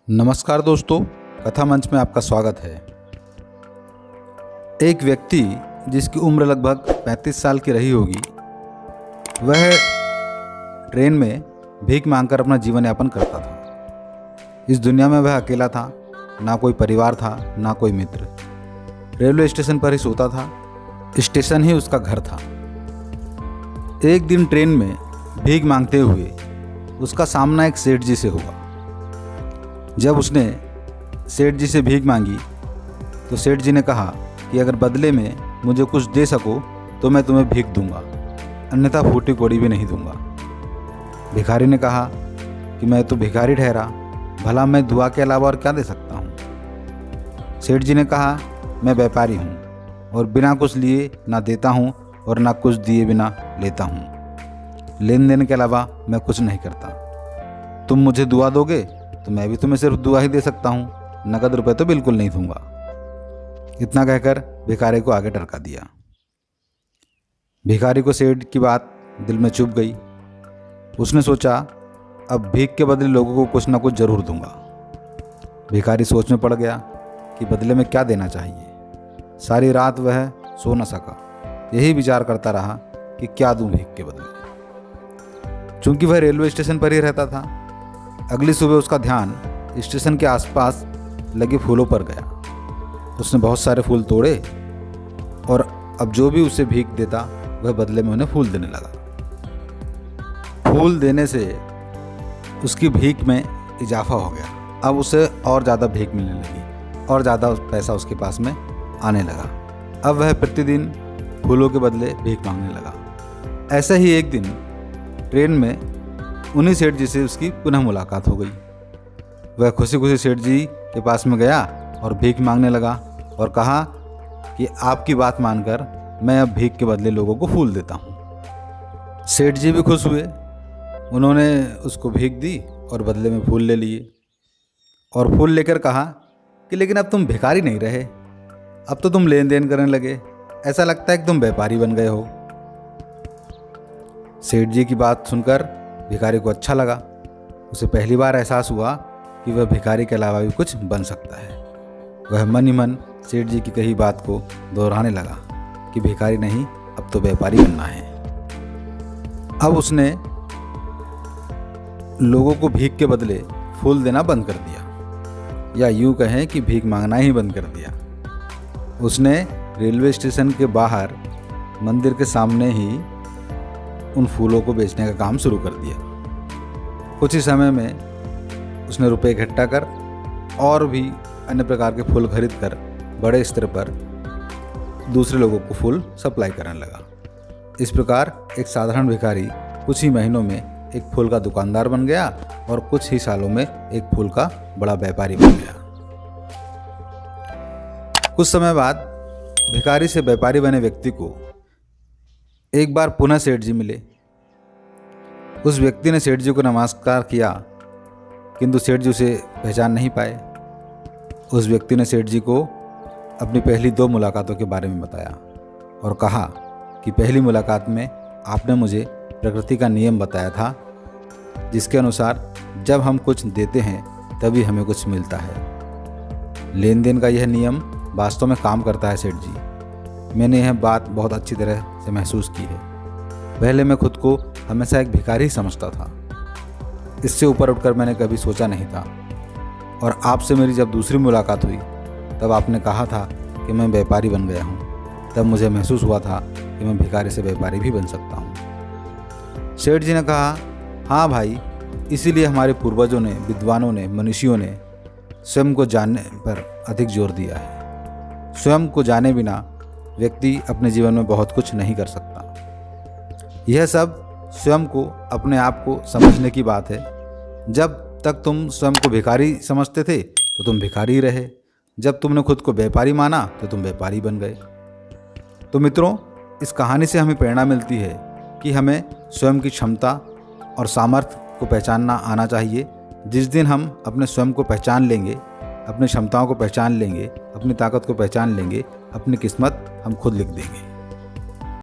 नमस्कार दोस्तों, कथा मंच में आपका स्वागत है। एक व्यक्ति जिसकी उम्र लगभग 35 साल की रही होगी, वह ट्रेन में भीख मांगकर अपना जीवन यापन करता था। इस दुनिया में वह अकेला था, ना कोई परिवार था, ना कोई मित्र। रेलवे स्टेशन पर ही सोता था, स्टेशन ही उसका घर था। एक दिन ट्रेन में भीख मांगते हुए उसका सामना एक सेठ जी से हुआ। जब उसने सेठ जी से भीख मांगी तो सेठ जी ने कहा कि अगर बदले में मुझे कुछ दे सको तो मैं तुम्हें भीख दूंगा, अन्यथा फूटी कौड़ी भी नहीं दूंगा। भिखारी ने कहा कि मैं तो भिखारी ठहरा, भला मैं दुआ के अलावा और क्या दे सकता हूँ। सेठ जी ने कहा, मैं व्यापारी हूँ और बिना कुछ लिए ना देता हूँ और ना कुछ दिए बिना लेता हूँ। लेन देन के अलावा मैं कुछ नहीं करता। तुम मुझे दुआ दोगे तो मैं भी तुम्हें सिर्फ दुआ ही दे सकता हूँ, नकद रुपए तो बिल्कुल नहीं दूंगा। इतना कहकर भिखारी को आगे टरका दिया। भिखारी को सेठ की बात दिल में चुभ गई। उसने सोचा, अब भीख के बदले लोगों को कुछ ना कुछ जरूर दूंगा। भिखारी सोच में पड़ गया कि बदले में क्या देना चाहिए। सारी रात वह सो न सका, यही विचार करता रहा कि क्या दूं भीख के बदले। चूंकि वह रेलवे स्टेशन पर ही रहता था, अगली सुबह उसका ध्यान स्टेशन के आसपास लगे फूलों पर गया। उसने बहुत सारे फूल तोड़े और अब जो भी उसे भीख देता वह बदले में उन्हें फूल देने लगा। फूल देने से उसकी भीख में इजाफा हो गया। अब उसे और ज़्यादा भीख मिलने लगी और ज़्यादा पैसा उसके पास में आने लगा। अब वह प्रतिदिन फूलों के बदले भीख मांगने लगा। ऐसा ही एक दिन ट्रेन में उन्हीं सेठ जी से उसकी पुनः मुलाकात हो गई। वह खुशी खुशी सेठ जी के पास में गया और भीख मांगने लगा और कहा कि आपकी बात मानकर मैं अब भीख के बदले लोगों को फूल देता हूँ। सेठ जी भी खुश हुए। उन्होंने उसको भीख दी और बदले में फूल ले लिए और फूल लेकर कहा कि लेकिन अब तुम भिखारी नहीं रहे, अब तो तुम लेन देन करने लगे। ऐसा लगता है कि तुम व्यापारी बन गए हो। सेठ जी की बात सुनकर भिखारी को अच्छा लगा। उसे पहली बार एहसास हुआ कि वह भिखारी के अलावा भी कुछ बन सकता है। वह मन ही मन सेठ जी की कही बात को दोहराने लगा कि भिखारी नहीं, अब तो व्यापारी बनना है। अब उसने लोगों को भीख के बदले फूल देना बंद कर दिया, या यूं कहें कि भीख मांगना ही बंद कर दिया। उसने रेलवे स्टेशन के बाहर मंदिर के सामने ही उन फूलों को बेचने का काम शुरू कर दिया। कुछ ही समय में उसने रुपए इकट्ठा कर और भी अन्य प्रकार के फूल खरीद कर बड़े स्तर पर दूसरे लोगों को फूल सप्लाई करने लगा। इस प्रकार एक साधारण भिखारी कुछ ही महीनों में एक फूल का दुकानदार बन गया और कुछ ही सालों में एक फूल का बड़ा व्यापारी बन गया। कुछ समय बाद भिखारी से व्यापारी बने व्यक्ति को एक बार पुनः सेठ जी मिले। उस व्यक्ति ने सेठ जी को नमस्कार किया, किंतु सेठ जी उसे पहचान नहीं पाए। उस व्यक्ति ने सेठ जी को अपनी पहली 2 मुलाकातों के बारे में बताया और कहा कि पहली मुलाकात में आपने मुझे प्रकृति का नियम बताया था, जिसके अनुसार जब हम कुछ देते हैं तभी हमें कुछ मिलता है। लेन देन का यह नियम वास्तव में काम करता है सेठ जी। मैंने यह बात बहुत अच्छी तरह से महसूस की है। पहले मैं खुद को हमेशा एक भिखारी समझता था। इससे ऊपर उठकर मैंने कभी सोचा नहीं था। और आपसे मेरी जब दूसरी मुलाकात हुई तब आपने कहा था कि मैं व्यापारी बन गया हूँ। तब मुझे महसूस हुआ था कि मैं भिखारी से व्यापारी भी बन सकता हूँ। सेठ जी ने कहा, हाँ भाई, इसीलिए हमारे पूर्वजों ने, विद्वानों ने, मनीषियों ने स्वयं को जानने पर अधिक जोर दिया है। स्वयं को जाने बिना व्यक्ति अपने जीवन में बहुत कुछ नहीं कर सकता। यह सब स्वयं को, अपने आप को समझने की बात है। जब तक तुम स्वयं को भिखारी समझते थे तो तुम भिखारी ही रहे। जब तुमने खुद को व्यापारी माना तो तुम व्यापारी बन गए। तो मित्रों, इस कहानी से हमें प्रेरणा मिलती है कि हमें स्वयं की क्षमता और सामर्थ्य को पहचानना आना चाहिए। जिस दिन हम अपने स्वयं को पहचान लेंगे, अपनी क्षमताओं को पहचान लेंगे, अपनी ताकत को पहचान लेंगे, अपनी किस्मत हम खुद लिख देंगे।